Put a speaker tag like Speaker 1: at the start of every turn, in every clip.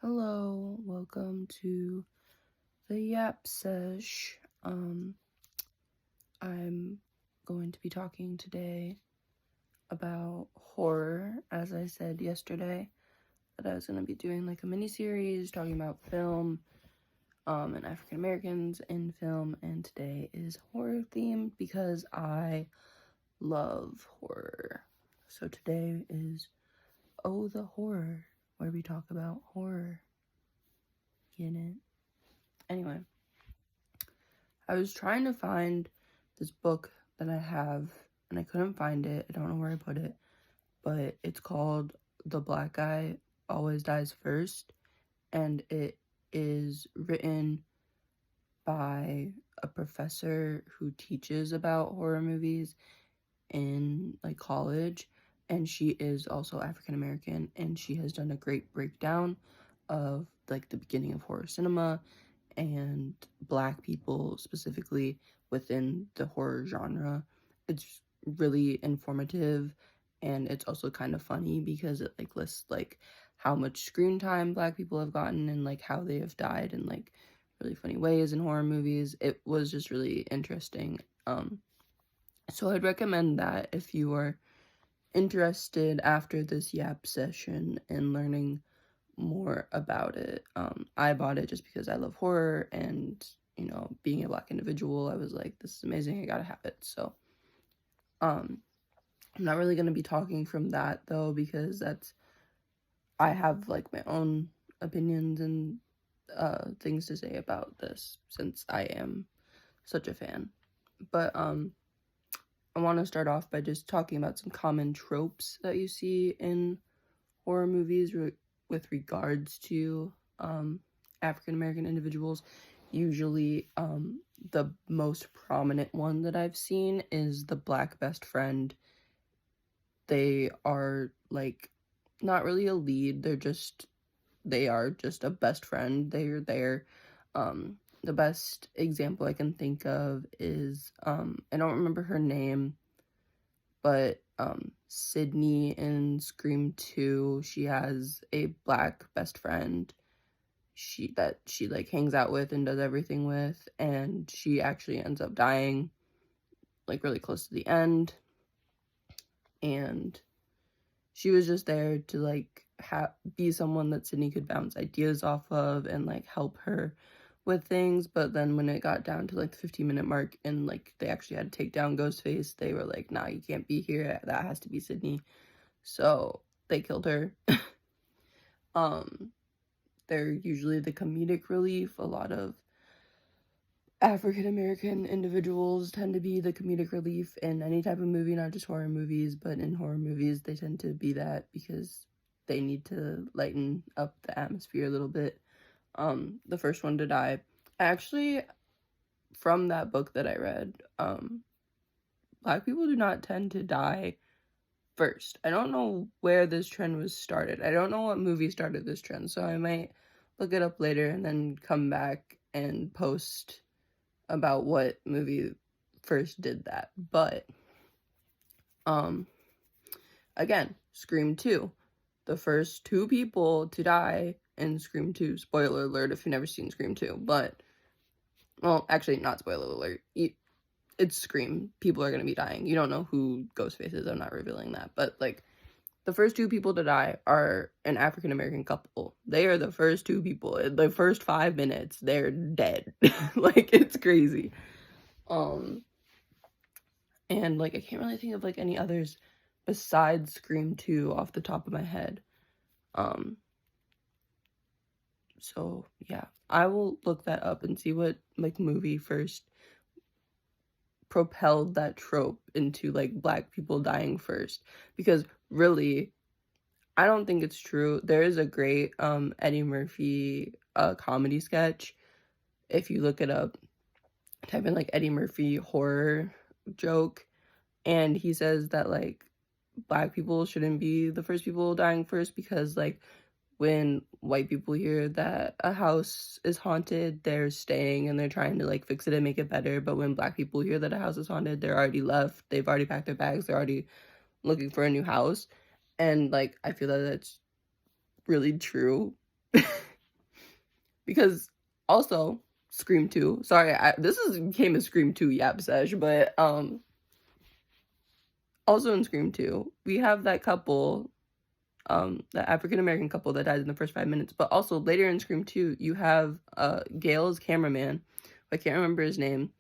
Speaker 1: Hello, welcome to the Sesh. I'm going to be talking today about horror, as I said yesterday, that I was going to be doing like a mini-series talking about film, and African Americans in film, and today is horror themed because I love horror. So today is Oh the Horror, where we talk about horror. Get it? Anyway, I was trying to find this book that I have, and I couldn't find it. I don't know where I put it, but it's called The Black Guy Always Dies First, and it is written by a professor who teaches about horror movies in like college, and she is also African American, and she has done a great breakdown of like the beginning of horror cinema and Black people specifically within the horror genre. It's really informative, and it's also kind of funny because it like lists like how much screen time Black people have gotten and like how they have died in like really funny ways in horror movies. It was just really interesting. So I'd recommend that if you are interested after this session in learning more about it. I bought it just because I love horror, and being a Black individual, I was like, this is amazing, I gotta have it. So I'm not really going to be talking from that though, because I have like my own opinions and things to say about this since I am such a fan. But I want to start off by just talking about some common tropes that you see in horror movies with regards to African American individuals. Usually, the most prominent one that I've seen is the Black best friend. They are like not really a lead, they are just a best friend. They're there. The best example I can think of is I don't remember her name, but Sydney in Scream 2, she has a Black best friend she like hangs out with and does everything with, and she actually ends up dying like really close to the end, and she was just there to like be someone that Sydney could bounce ideas off of and like help her with things. But then when it got down to like the 15-minute mark and like they actually had to take down Ghostface, they were like, nah, you can't be here, that has to be Sydney. So they killed her. They're usually the comedic relief. A lot of African American individuals tend to be the comedic relief in any type of movie, not just horror movies, but in horror movies they tend to be that because they need to lighten up the atmosphere a little bit. The first one to die, actually, from that book that I read, Black people do not tend to die first. I don't know where this trend was started. I don't know what movie started this trend, so I might look it up later and then come back and post about what movie first did that. But again, Scream 2, the first two people to die in Scream 2, spoiler alert if you've never seen Scream 2, but well, actually not spoiler alert, it's Scream, people are going to be dying. You don't know who Ghostface is, I'm not revealing that, but like the first two people to die are an African American couple. They are the first two people. In the first 5 minutes, they're dead. Like, it's crazy. And like I can't really think of like any others besides Scream 2 off the top of my head. So yeah, I will look that up and see what like movie first propelled that trope into like Black people dying first, because really I don't think it's true. There is a great Eddie Murphy comedy sketch. If you look it up, type in like Eddie Murphy horror joke, and he says that like Black people shouldn't be the first people dying first because like when white people hear that a house is haunted, they're staying and they're trying to like fix it and make it better. But when Black people hear that a house is haunted, they're already left. They've already packed their bags. They're already looking for a new house. And like I feel that that's really true. because also Scream 2. Sorry, became a Scream 2 yap sesh, but also in Scream 2, we have that couple, the African American couple that dies in the first 5 minutes. But also later in Scream 2, you have Gail's cameraman. I can't remember his name,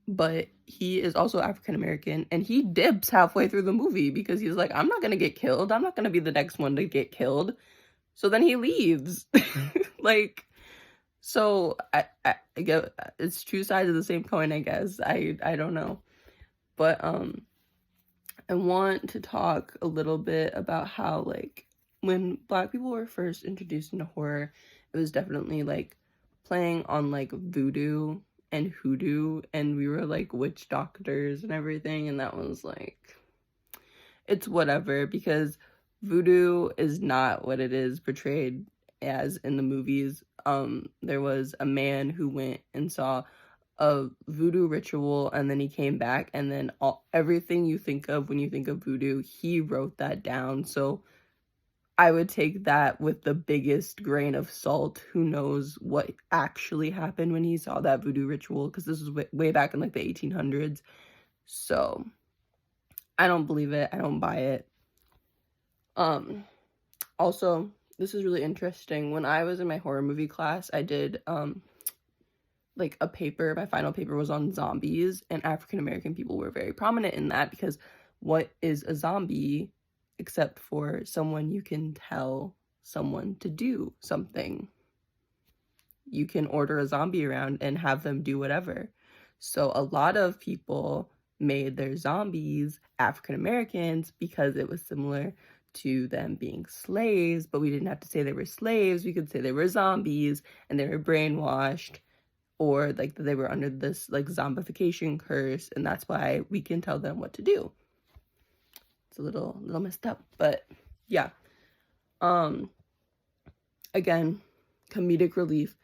Speaker 1: but he is also African American, and he dips halfway through the movie because he's like, I'm not gonna get killed. I'm not gonna be the next one to get killed. So then he leaves. Like, so I get it's two sides of the same coin, I guess. I don't know. But I want to talk a little bit about how, like, when Black people were first introduced into horror, it was definitely like playing on like voodoo and hoodoo, and we were like witch doctors and everything, and that was like, it's whatever, because voodoo is not what it is portrayed as in the movies. There was a man who went and saw a voodoo ritual, and then he came back, and then everything you think of when you think of voodoo, he wrote that down. So I would take that with the biggest grain of salt. Who knows what actually happened when he saw that voodoo ritual, because this was way back in like the 1800s. So I don't believe it. I don't buy it. Also, this is really interesting. When I was in my horror movie class, I did like a paper. My final paper was on zombies, and African American people were very prominent in that, because what is a zombie except for someone you can tell someone to do something? You can order a zombie around and have them do whatever. So a lot of people made their zombies African Americans because it was similar to them being slaves, but we didn't have to say they were slaves. We could say they were zombies and they were brainwashed, or like they were under this like zombification curse, and that's why we can tell them what to do. It's a little messed up, but yeah. Again, comedic relief.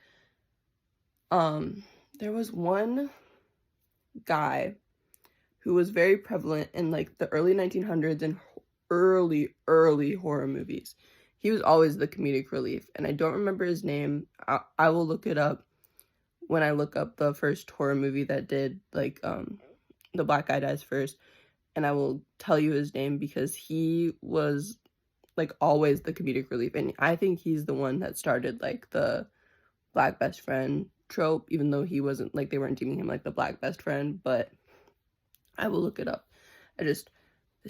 Speaker 1: There was one guy who was very prevalent in like the early 1900s and early horror movies. He was always the comedic relief, and I don't remember his name. I will look it up when I look up the first horror movie that did like the black guy dies first, and I will tell you his name, because he was like always the comedic relief, and I think he's the one that started like the black best friend trope, even though he wasn't, like, they weren't deeming him like the black best friend. But I will look it up. This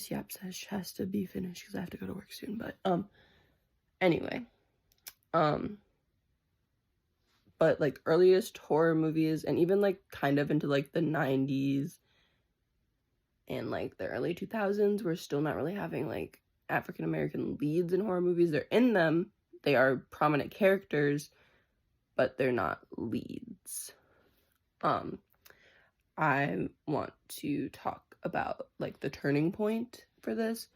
Speaker 1: yap sesh has to be finished because I have to go to work soon. But anyway, but like earliest horror movies, and even like kind of into like the 90s and like the early 2000s, we're still not really having like African American leads in horror movies. They're in them, they are prominent characters, but they're not leads. I want to talk about like the turning point for this.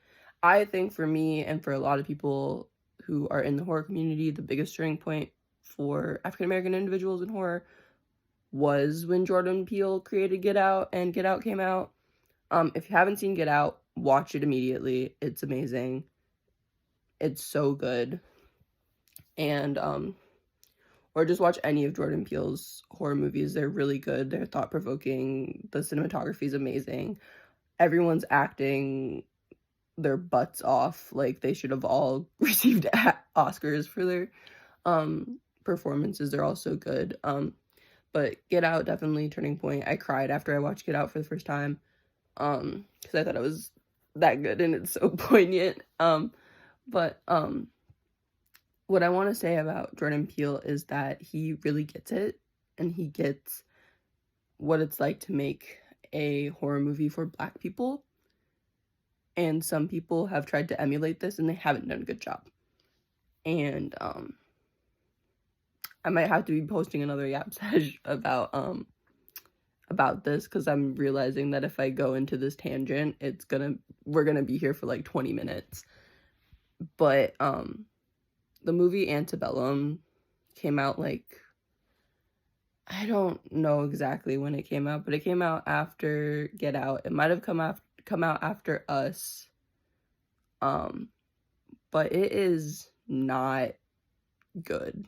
Speaker 1: I think for me and for a lot of people who are in the horror community, the biggest turning point for African American individuals in horror was when Jordan Peele created Get Out, and Get Out came out. If you haven't seen Get Out, watch it immediately. It's amazing. It's so good. And or just watch any of Jordan Peele's horror movies. They're really good. They're thought-provoking. The cinematography is amazing. Everyone's acting their butts off. Like, they should have all received Oscars for their performances. They're all so good. But Get Out, definitely turning point. I cried after I watched Get Out for the first time, because I thought it was that good and it's so poignant. But what I want to say about Jordan Peele is that he really gets it, and he gets what it's like to make a horror movie for Black people. And some people have tried to emulate this, and they haven't done a good job. And I might have to be posting another yap sesh about this, because I'm realizing that if I go into this tangent, we're gonna be here for like 20 minutes. But the movie Antebellum came out like, I don't know exactly when it came out, but it came out after Get Out. It might have come out after Us. But it is not good.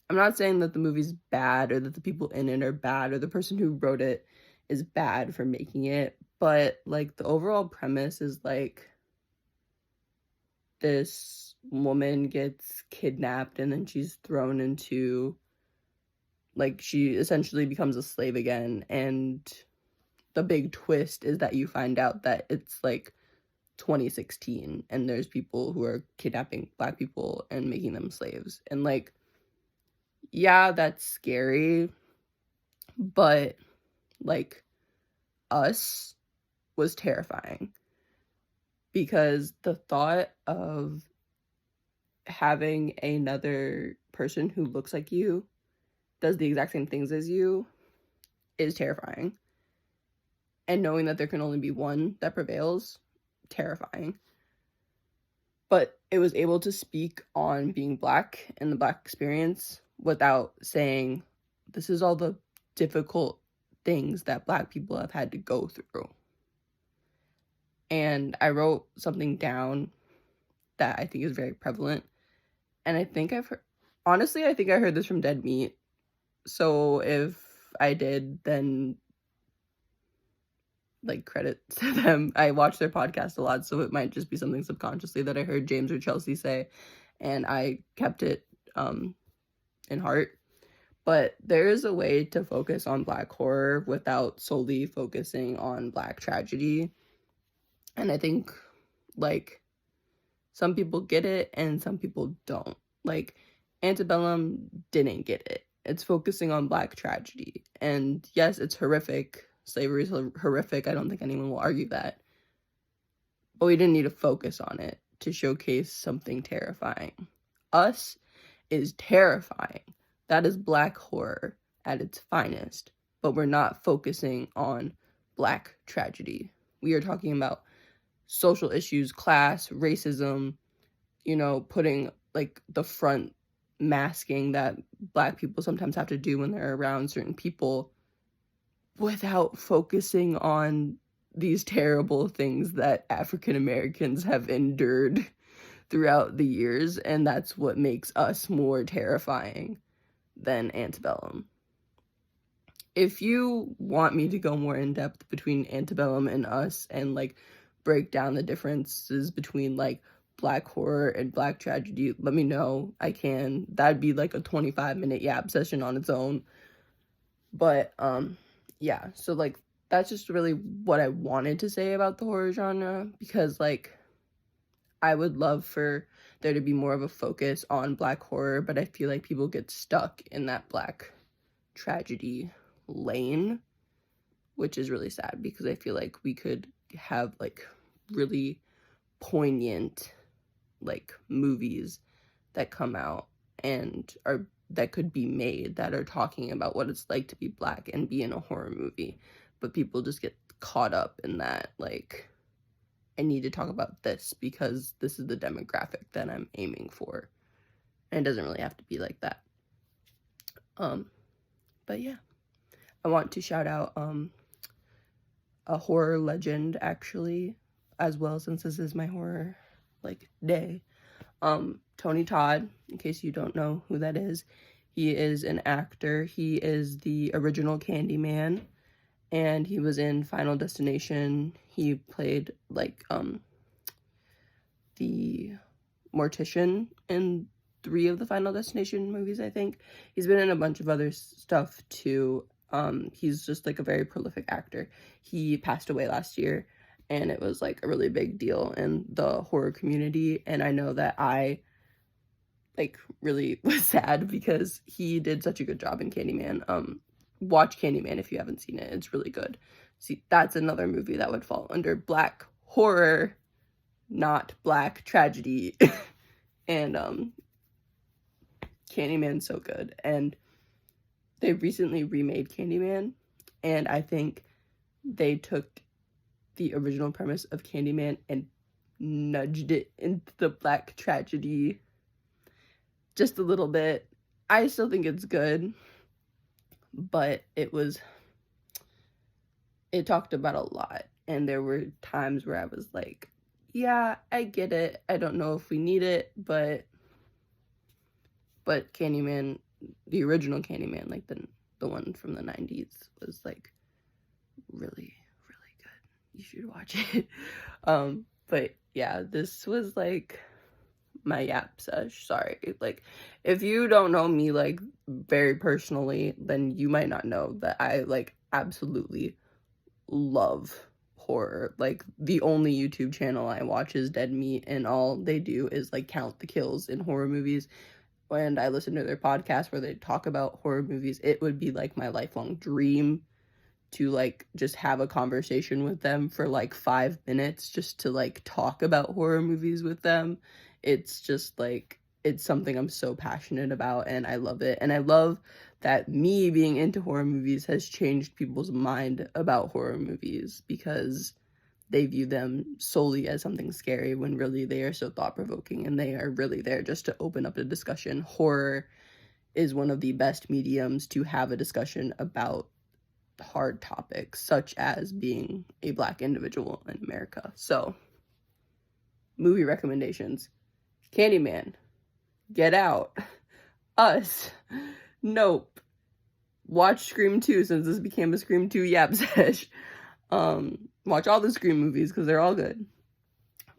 Speaker 1: I'm not saying that the movie's bad or that the people in it are bad or the person who wrote it is bad for making it, but like the overall premise is like this woman gets kidnapped and then she's thrown into, like, she essentially becomes a slave again, and the big twist is that you find out that it's like 2016 and there's people who are kidnapping Black people and making them slaves. And like, yeah, that's scary, but like, Us was terrifying because the thought of having another person who looks like you, does the exact same things as you, is terrifying. And knowing that there can only be one that prevails, terrifying. But it was able to speak on being Black and the Black experience without saying, this is all the difficult things that Black people have had to go through. And I wrote something down that I think is very prevalent. And I think I heard this from Dead Meat. So if I did, then like, credit to them. I watch their podcast a lot, so it might just be something subconsciously that I heard James or Chelsea say, and I kept it in heart. But there is a way to focus on Black horror without solely focusing on Black tragedy. And I think, like, some people get it and some people don't. Like, Antebellum didn't get it. It's focusing on Black tragedy. And yes, it's horrific. Slavery is horrific. I don't think anyone will argue that. But we didn't need to focus on it to showcase something terrifying. Us is terrifying. That is Black horror at its finest. But we're not focusing on Black tragedy. We are talking about social issues, class, racism, putting like the front masking that Black people sometimes have to do when they're around certain people without focusing on these terrible things that African Americans have endured throughout the years. And that's what makes Us more terrifying than Antebellum. If you want me to go more in depth between Antebellum and Us and like break down the differences between like Black horror and Black tragedy, let me know. I can. That'd be like a 25-minute yap session on its own. But yeah, so like that's just really what I wanted to say about the horror genre, because like I would love for there to be more of a focus on Black horror, but I feel like people get stuck in that Black tragedy lane, which is really sad because I feel like we could have like really poignant like movies that come out and are that could be made that are talking about what it's like to be Black and be in a horror movie, but people just get caught up in that, like, I need to talk about this because this is the demographic that I'm aiming for, and it doesn't really have to be like that. But yeah, I want to shout out a horror legend, actually, as well, since this is my horror like day. Tony Todd, in case you don't know who that is, he is an actor. He is the original Candyman, and he was in Final Destination. He played like the mortician in 3 of the Final Destination movies, I think. He's been in a bunch of other stuff too. He's just like a very prolific actor. He passed away last year, and it was like a really big deal in the horror community, and I know that I like really was sad because he did such a good job in Candyman. Watch Candyman if you haven't seen it. It's really good. See, that's another movie that would fall under Black horror, not Black tragedy. And Candyman's so good. And they recently remade Candyman, and I think they took the original premise of Candyman and nudged it into the Black tragedy just a little bit. I still think it's good, but it talked about a lot, and there were times where I was like, yeah, I get it. I don't know if we need it, but Candyman the original Candyman, like the one from the 90s, was like really, really good. You should watch it. But yeah, this was like my yap sesh. Sorry. Like, if you don't know me like very personally, then you might not know that I like absolutely love horror. Like, the only YouTube channel I watch is Dead Meat, and all they do is like count the kills in horror movies. And I listen to their podcast where they talk about horror movies. It would be like my lifelong dream to like just have a conversation with them for like 5 minutes just to like talk about horror movies with them. It's just like, it's something I'm so passionate about, and I love it. And I love that me being into horror movies has changed people's mind about horror movies, because they view them solely as something scary when really they are so thought-provoking, and they are really there just to open up a discussion. Horror is one of the best mediums to have a discussion about hard topics, such as being a Black individual in America. So, movie recommendations: Candyman, Get Out, Us, Nope, watch Scream 2 since this became a Scream 2 yap sesh. Watch all the Scream movies because they're all good.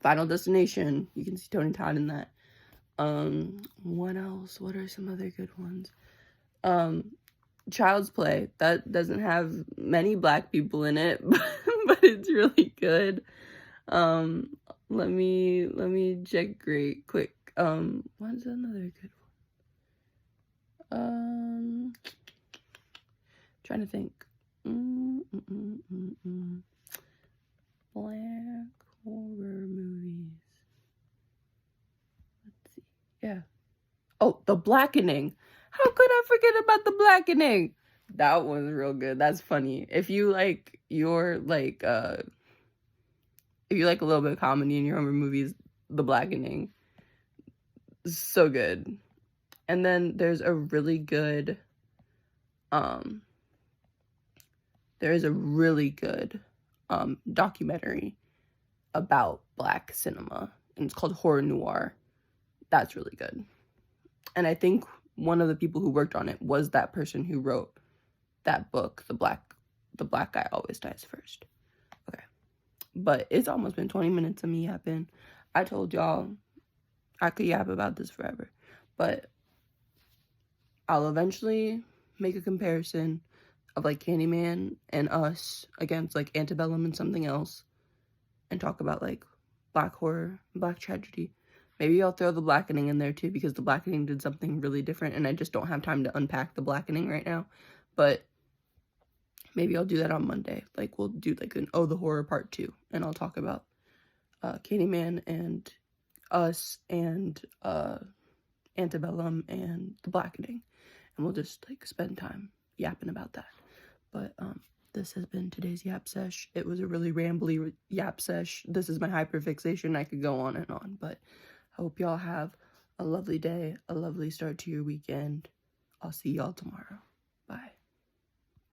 Speaker 1: Final Destination, you can see Tony Todd in that. What else? What are some other good ones? Child's Play, that doesn't have many Black people in it, but it's really good. Let me check quick. What's another good one? Trying to think. Black horror movies. Let's see. Yeah. Oh, The Blackening. How could I forget about The Blackening? That one's real good. That's funny. If you like your like if you like a little bit of comedy in your horror movies, The Blackening is so good. And then there's a really good documentary about Black cinema, and it's called Horror Noir. That's really good. And I think one of the people who worked on it was that person who wrote that book, The Black Guy Always Dies First. Okay. But it's almost been 20 minutes of me yapping. I told y'all I could yap about this forever. But I'll eventually make a comparison of like Candyman and Us against like Antebellum and something else, and talk about like Black horror, Black tragedy. Maybe I'll throw The Blackening in there too, because The Blackening did something really different, and I just don't have time to unpack The Blackening right now. But maybe I'll do that on Monday. Like, we'll do like an the Horror Part 2, and I'll talk about Candyman and Us and Antebellum and The Blackening, and we'll just like spend time yapping about that. But this has been today's yap sesh. It was a really rambly yap sesh. This is my hyperfixation. I could go on and on, but I hope y'all have a lovely day, a lovely start to your weekend. I'll see y'all tomorrow. Bye.